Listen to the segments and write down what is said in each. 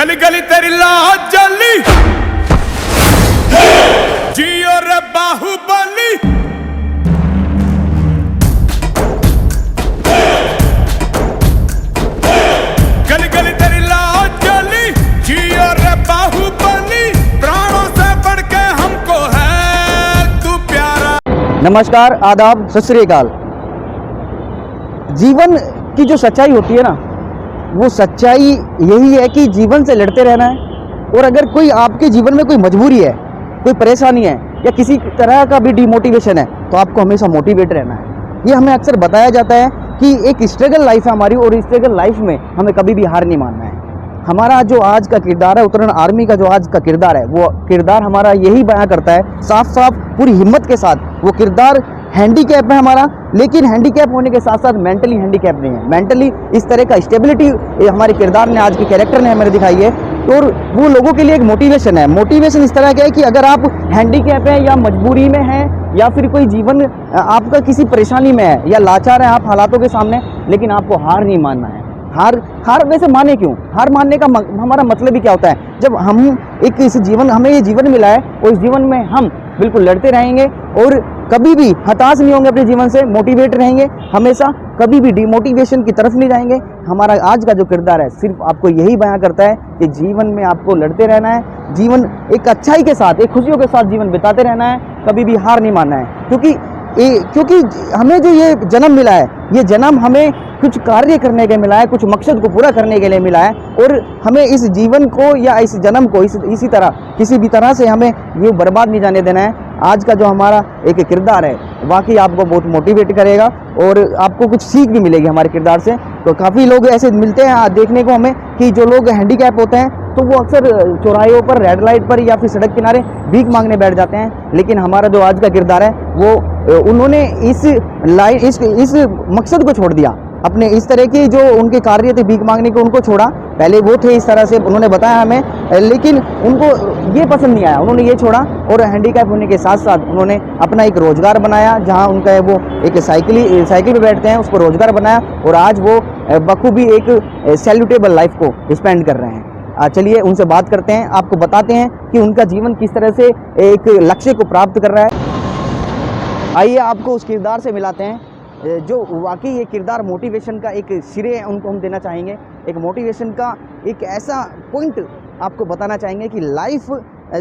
गली गली तेरी लाज जली जियो रे बाहुबली। गली गली तेरी लाज जली जियो रे बाहुबली। प्राणों से बढ़ के हमको है तू प्यारा। नमस्कार, आदाब, सत श्री अकाल। जीवन की जो सच्चाई होती है ना, वो सच्चाई यही है कि जीवन से लड़ते रहना है। और अगर कोई आपके जीवन में कोई मजबूरी है, कोई परेशानी है या किसी तरह का भी डिमोटिवेशन है, तो आपको हमेशा मोटिवेट रहना है। ये हमें अक्सर बताया जाता है कि एक स्ट्रगल लाइफ है हमारी, और स्ट्रगल लाइफ में हमें कभी भी हार नहीं मानना है। हमारा जो आज का किरदार है, उत्तरायण आर्मी का जो आज का किरदार है, वो किरदार हमारा यही बयां करता है साफ साफ पूरी हिम्मत के साथ। वो किरदार हैंडीकैप है हमारा, लेकिन हैंडीकैप होने के साथ साथ मेंटली हैंडीकैप नहीं है। मेंटली इस तरह का स्टेबिलिटी हमारे किरदार ने, आज के कैरेक्टर ने हमें दिखाई है। और वो लोगों के लिए एक मोटिवेशन है। मोटिवेशन इस तरह का है कि अगर आप हैंडीकैप है या मजबूरी में है या फिर कोई जीवन आपका किसी परेशानी में है या लाचार है आप हालातों के सामने, लेकिन आपको हार नहीं मानना है। हार वैसे माने क्यों? हार मानने का हमारा मतलब ही क्या होता है? जब हम एक इस जीवन, हमें ये जीवन मिला है और इस जीवन में हम बिल्कुल लड़ते रहेंगे और कभी भी हताश नहीं होंगे अपने जीवन से, मोटिवेट रहेंगे हमेशा, कभी भी डिमोटिवेशन की तरफ नहीं जाएंगे। हमारा आज का जो किरदार है सिर्फ आपको यही बयां करता है कि जीवन में आपको लड़ते रहना है, जीवन एक अच्छाई के साथ, एक खुशियों के साथ जीवन बिताते रहना है, कभी भी हार नहीं मानना है। क्योंकि हमें जो ये जन्म मिला है, ये जन्म हमें कुछ कार्य करने के लिए मिला है, कुछ मकसद को पूरा करने के लिए मिला है। और हमें इस जीवन को या इस जन्म को इसी तरह किसी भी तरह से हमें ये बर्बाद नहीं जाने देना है। आज का जो हमारा एक किरदार है वाकई आपको बहुत मोटिवेट करेगा और आपको कुछ सीख भी मिलेगी हमारे किरदार से। तो काफ़ी लोग ऐसे मिलते हैं देखने को हमें कि जो लोग हैंडीकैप होते हैं तो वो अक्सर चौराहों पर, रेड लाइट पर या फिर सड़क किनारे भीख मांगने बैठ जाते हैं। लेकिन हमारा जो आज का किरदार है वो उन्होंने इस मकसद को छोड़ दिया, अपने इस तरह की जो उनके कार्य थे भीख मांगने के, उनको छोड़ा। पहले वो थे इस तरह से, उन्होंने बताया हमें, लेकिन उनको ये पसंद नहीं आया, उन्होंने ये छोड़ा और हैंडीकैप होने के साथ साथ उन्होंने अपना एक रोजगार बनाया, जहां उनका है वो एक साइकिल पे बैठते हैं, उसको रोजगार बनाया और आज वो बखूबी एक सैल्यूटेबल लाइफ को स्पेंड कर रहे हैं। चलिए उनसे बात करते हैं, आपको बताते हैं कि उनका जीवन किस तरह से एक लक्ष्य को प्राप्त कर रहा है। आइए आपको उस किरदार से मिलाते हैं जो वाकई ये किरदार मोटिवेशन का एक सिरे उनको हम देना चाहेंगे, एक मोटिवेशन का एक ऐसा पॉइंट आपको बताना चाहेंगे कि लाइफ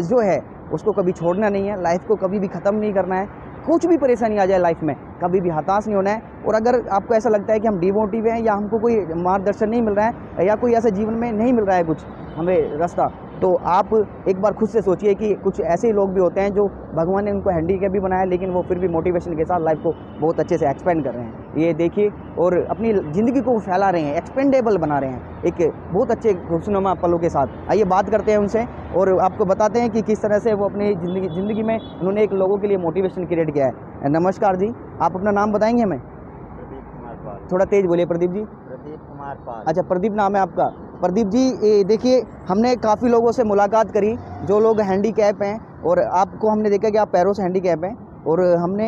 जो है उसको कभी छोड़ना नहीं है, लाइफ को कभी भी ख़त्म नहीं करना है। कुछ भी परेशानी आ जाए लाइफ में, कभी भी हताश नहीं होना है। और अगर आपको ऐसा लगता है कि हम डिमोटिव हैं या हमको कोई मार्गदर्शन नहीं मिल रहा है या कोई ऐसा जीवन में नहीं मिल रहा है कुछ हमें रास्ता, तो आप एक बार खुद से सोचिए कि कुछ ऐसे लोग भी होते हैं जो भगवान ने उनको हैंडीकैप भी बनाया, लेकिन वो फिर भी मोटिवेशन के साथ लाइफ को बहुत अच्छे से एक्सपेंड कर रहे हैं। ये देखिए, और अपनी ज़िंदगी को फैला रहे हैं, एक्सपेंडेबल बना रहे हैं एक बहुत अच्छे खूबसूरमा पलों के साथ। आइए बात करते हैं उनसे और आपको बताते हैं कि किस तरह से वो अपनी ज़िंदगी में उन्होंने एक लोगों के लिए मोटिवेशन क्रिएट किया है। नमस्कार जी, आप अपना नाम बताएंगे हमें? प्रदीप कुमार पाल। थोड़ा तेज बोलिए प्रदीप जी। प्रदीप कुमार पाल। अच्छा, प्रदीप नाम है आपका। प्रदीप जी, देखिए हमने काफ़ी लोगों से मुलाकात करी जो लोग हैंडीकैप हैं, और आपको हमने देखा कि आप पैरों से हैंडीकैप हैं, और हमने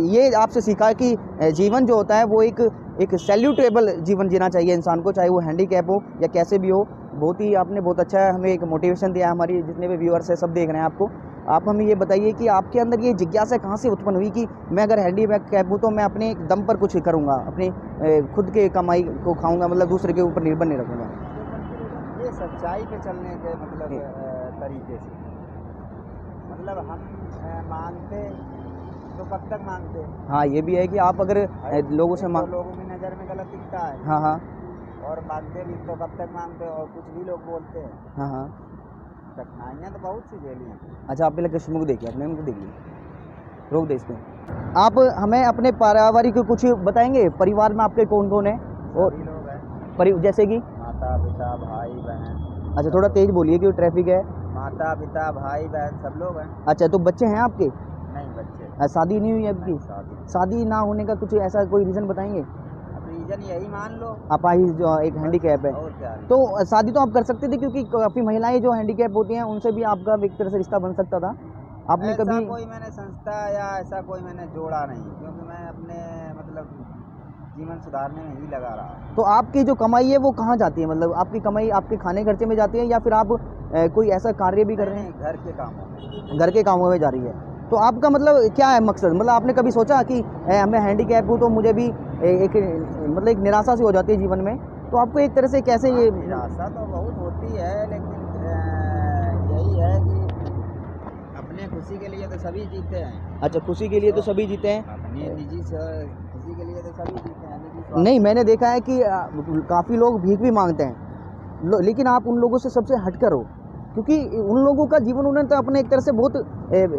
ये आपसे सीखा कि जीवन जो होता है वो एक सैल्यूटेबल जीवन जीना चाहिए इंसान को, चाहे वो हैंडीकैप हो या कैसे भी हो। आपने बहुत अच्छा है, हमें एक मोटिवेशन दिया। हमारी जितने भी व्यूअर्स हैं सब देख रहे हैं आपको। आप हमें ये बताइए कि आपके अंदर ये जिज्ञासा कहाँ से उत्पन्न हुई कि मैं अगर हैंडीकैप हूँ तो मैं अपने दम पर कुछ करूँगा, अपने खुद के कमाई को खाऊँगा, मतलब दूसरे के ऊपर निर्भर नहीं रखूँगा। ये सच्चाई पे चलने के तरीके से, मतलब हम मांगते तो कब तक मांगते? हाँ, ये भी है कि आप अगर लोगों से लोगों की नज़र में गलत दिखता है। हाँ हाँ। और मांगते भी तो कब तक मांगते, और कुछ भी लोग बोलते हैं। हाँ हाँ। कठिनाइयाँ तो बहुत सी झेली हैं। अच्छा, आप पहले कृष्ण मुख देखिए, अपने मुख देखिए, रोक दे इसको। आप हमें अपने पारिवारिक कुछ बताएंगे? परिवार में आपके कौन कौन है? और सभी लोग हैं, जैसे कि माता पिता भाई बहन। अच्छा, थोड़ा तेज बोलिए क्योंकि ट्रैफिक है। माता पिता भाई बहन सब लोग हैं। अच्छा, तो बच्चे हैं आपके? नहीं, बच्चे शादी नहीं हुई आपकी? शादी ना होने का कुछ ऐसा कोई रीज़न बताएंगे? रीजन यही मान लो, आप आई जो एक हैंडीकैप है, और क्या। तो शादी तो आप कर सकते थे, क्योंकि काफ़ी महिलाएं जो हैंडीकैप होती हैं उनसे भी आपका एक तरह से रिश्ता बन सकता था। आपने ऐसा कभी कोई मैंने संस्था या ऐसा कोई मैंने जोड़ा नहीं, क्योंकि मैं अपने मतलब जीवन सुधारने में ही लगा रहा। तो आपकी जो कमाई है वो कहाँ जाती है? मतलब आपकी कमाई आपके खाने खर्चे में जाती है या फिर आप कोई ऐसा कार्य भी कर रहे हैं? घर के कामों में। घर के कामों में जा रही है। तो आपका मतलब क्या है मकसद? मतलब आपने कभी सोचा कि मैं हैंडीकैप हूँ तो मुझे भी एक मतलब एक निराशा सी हो जाती है जीवन में, तो आपको एक तरह से कैसे ये निराशा तो बहुत होती है, लेकिन यही है कि अपने खुशी के लिए तो सभी जीते हैं। अच्छा, खुशी के लिए तो सभी जीते हैं। अपनी निजी खुशी के लिए तो सभी जीते हैं, निजी स्वार्थ। नहीं, मैंने देखा है कि काफ़ी लोग भीख भी मांगते हैं, लेकिन आप उन लोगों से सबसे हटकर हो, क्योंकि उन लोगों का जीवन उन्होंने तो अपने एक तरह से बहुत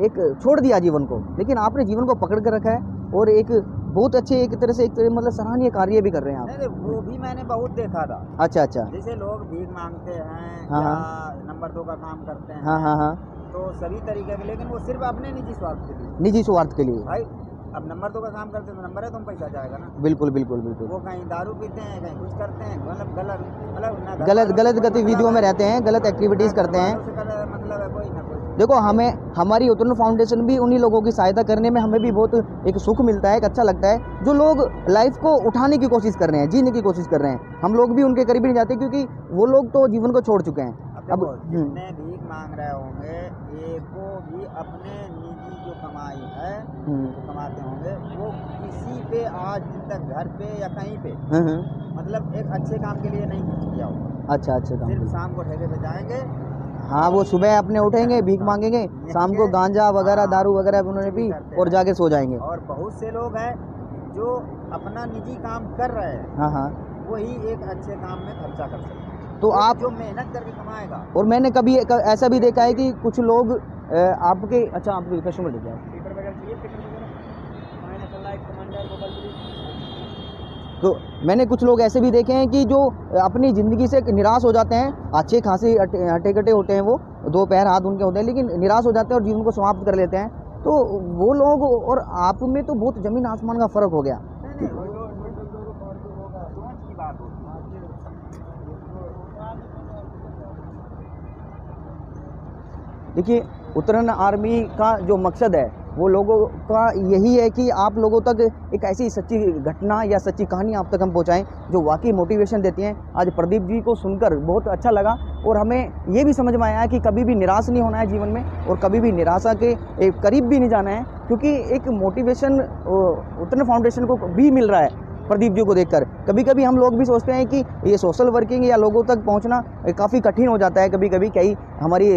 एक छोड़ दिया जीवन को, लेकिन आपने जीवन को पकड़ कर रखा है और एक बहुत अच्छे एक तरह से मतलब सराहनीय कार्य भी कर रहे हैं आप। नहीं, वो भी मैंने बहुत देखा था। अच्छा अच्छा। जैसे लोग भीख मांगते हैं हाँ, या नंबर 2 का काम करते हैं। हाँ हाँ हाँ। तो सभी तरीके के, लेकिन वो सिर्फ अपने निजी स्वार्थ के लिए। निजी स्वार्थ के लिए। भाई अब नंबर 2 का काम करते हैं तो नंबर है, तुम पैसा जाएगा ना। बिल्कुल बिल्कुल बिल्कुल। वो कहीं दारू पीते हैं, कहीं कुछ करते हैं, मतलब गलत गलत गतिविधियों में रहते हैं, गलत एक्टिविटीज़ करते हैं। मतलब है कोई ना कोई। देखो, हमारी उत्तराखंड फाउंडेशन भी उन्हीं लोगों की सहायता करने में हमें भी बहुत एक सुख मिलता है, एक अच्छा लगता है, जो लोग लाइफ को उठाने की कोशिश कर रहे हैं, जीने की कोशिश कर रहे हैं। हम लोग भी उनके करीब नहीं जाते क्योंकि वो लोग तो जीवन को छोड़ चुके हैं। अब जितने भीख मांग रहे होंगे, एको भी अपने निजी जो कमाई है जो कमाते होंगे, वो किसी पे आज दिन तक घर पे या कहीं पे मतलब एक अच्छे काम के लिए नहीं कुछ किया होगा। अच्छा अच्छा काम। सिर्फ शाम को ठेके पे जाएंगे। हाँ, वो सुबह अपने उठेंगे, भीख मांगेंगे, शाम को गांजा वगैरह दारू वगैरह उन्होंने पी और जाके सो जाएंगे। और बहुत से लोग हैं जो अपना निजी काम कर रहे हैं, हाँ हाँ, वही एक अच्छे काम में खर्चा कर सकते हैं। तो आप जो मेहनत करके कमाएगा। और मैंने कभी ऐसा भी देखा है कि कुछ लोग आपके अच्छा आपके कस्टमर देते हैं तो मैंने कुछ लोग ऐसे भी देखे हैं कि जो अपनी ज़िंदगी से निराश हो जाते हैं, अच्छे खासे हटे कटे होते हैं, वो 2 पैर हाथ उनके होते हैं, लेकिन निराश हो जाते हैं और जीवन को समाप्त कर लेते हैं। तो वो लोग और आप में तो बहुत ज़मीन आसमान का फ़र्क हो गया। सोच की बात होती है। देखिए, उत्तराखंड आर्मी का जो मकसद है वो लोगों का यही है कि आप लोगों तक एक ऐसी सच्ची घटना या सच्ची कहानी आप तक हम पहुंचाएं जो वाकई मोटिवेशन देती हैं। आज प्रदीप जी को सुनकर बहुत अच्छा लगा और हमें ये भी समझ में आया कि कभी भी निराश नहीं होना है जीवन में और कभी भी निराशा के करीब भी नहीं जाना है, क्योंकि एक मोटिवेशन उत्तराखंड फाउंडेशन को भी मिल रहा है प्रदीप जी को देखकर। कभी कभी हम लोग भी सोचते हैं कि ये सोशल वर्किंग या लोगों तक पहुंचना काफ़ी कठिन हो जाता है, कभी कभी कई हमारी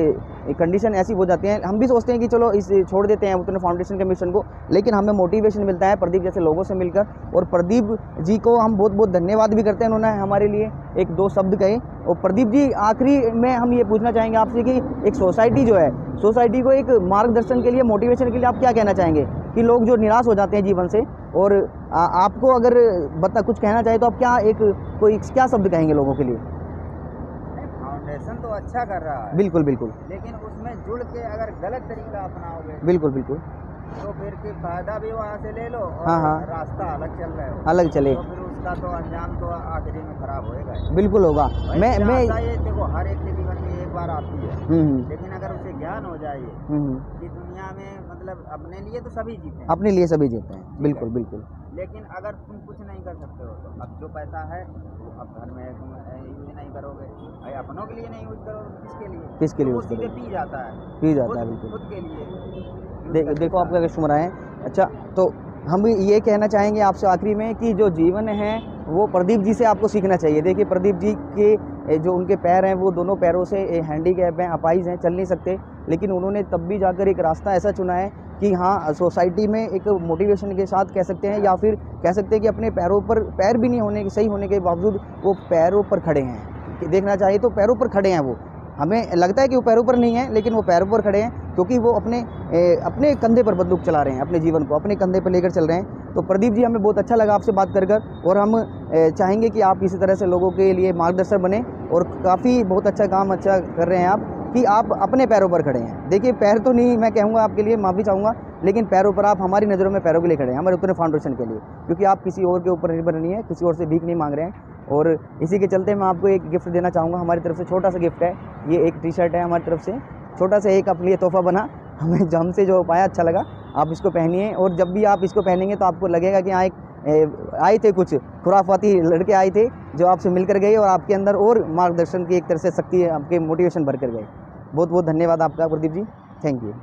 कंडीशन ऐसी हो जाती है, हम भी सोचते हैं कि चलो इस छोड़ देते हैं उत्तराखंड फाउंडेशन के मिशन को, लेकिन हमें मोटिवेशन मिलता है प्रदीप जैसे लोगों से मिलकर। और प्रदीप जी को हम बहुत बहुत धन्यवाद भी करते हैं, उन्होंने हमारे लिए 1-2 शब्द कहे। और प्रदीप जी, आखिरी में हम ये पूछना चाहेंगे आपसे कि एक सोसाइटी जो है, सोसाइटी को एक मार्गदर्शन के लिए, मोटिवेशन के लिए आप क्या कहना चाहेंगे कि लोग जो निराश हो जाते हैं जीवन से, और आपको अगर कुछ कहना चाहे तो आप क्या शब्द कहेंगे लोगों के लिए? फाउंडेशन तो अच्छा कर रहा है, बिल्कुल बिल्कुल, लेकिन उसमें जुड़ के अगर गलत तरीका अपनाओगे बिल्कुल बिल्कुल, तो फिर के फायदा भी वहाँ से ले लो और हाँ हाँ, रास्ता अलग चल रहे हो, अलग चले, तो फिर उसका तो अंजाम तो आखिरी में खराब होएगा ही। बिल्कुल होगा। मैं ये देखो, हर एक के जीवन में एक बार आती है, लेकिन अगर उसे ज्ञान हो जाए कि दुनिया में मतलब अपने लिए तो सभी जीते हैं, अपने लिए सभी जीते हैं, बिल्कुल बिल्कुल, लेकिन अगर तुम कुछ नहीं कर सकते हो तो अब जो पैसा है वो अब घर में तुम यूज नहीं करोगे, भाई अपनों के लिए नहीं यूज करोगे, किसके लिए यूज सीधे करोगे? पी जाता है, बिल्कुल। खुद के लिए। देखो आपका कस्टमर आए। अच्छा, तो हम ये कहना चाहेंगे आपसे आखिरी में कि जो जीवन है वो प्रदीप जी से आपको सीखना चाहिए। देखिए, प्रदीप जी के जो उनके पैर हैं वो दोनों पैरों से हैंडीकैप हैं, अपाइज हैं, चल नहीं सकते, लेकिन उन्होंने तब भी जाकर एक रास्ता ऐसा चुना है कि हाँ, सोसाइटी में एक मोटिवेशन के साथ कह सकते हैं, या फिर कह सकते हैं कि अपने पैरों पर पैर भी नहीं होने सही होने के बावजूद वो पैरों पर खड़े हैं। देखना चाहिए तो पैरों पर खड़े हैं वो, हमें लगता है कि वो पैरों पर नहीं है, लेकिन वो पैरों पर खड़े हैं क्योंकि वो अपने कंधे पर बंदूक चला रहे हैं, अपने जीवन को अपने कंधे पर लेकर चल रहे हैं। तो प्रदीप जी, हमें बहुत अच्छा लगा आपसे बात कर और हम चाहेंगे कि आप इसी तरह से लोगों के लिए मार्गदर्शक बने और काफ़ी बहुत अच्छा काम अच्छा कर रहे हैं आप कि आप अपने पैरों पर खड़े हैं। देखिए, पैर तो नहीं मैं कहूँगा आपके लिए, माफ़ी चाहूँगा, लेकिन पैरों पर आप हमारी नज़रों में पैरों के लिए खड़े हैं, हमारे उत्तराखंड फाउंडेशन के लिए, क्योंकि आप किसी और के ऊपर निर्भर नहीं है, किसी और से भीख नहीं मांग रहे हैं। और इसी के चलते मैं आपको एक गिफ्ट देना चाहूँगा, हमारी तरफ से छोटा सा गिफ्ट है, ये एक टी-शर्ट है हमारी तरफ से, छोटा सा एक अपने लिए तोहफा बना, हमसे जो पाया अच्छा लगा, आप इसको पहनिए और जब भी आप इसको पहनेंगे तो आपको लगेगा कि हाँ, एक आए थे, कुछ खुराफाती लड़के आए थे जो आपसे मिलकर गए और आपके अंदर और मार्गदर्शन की एक तरह से शक्ति, आपके मोटिवेशन भर कर गए। बहुत बहुत धन्यवाद आपका प्रदीप जी, थैंक यू।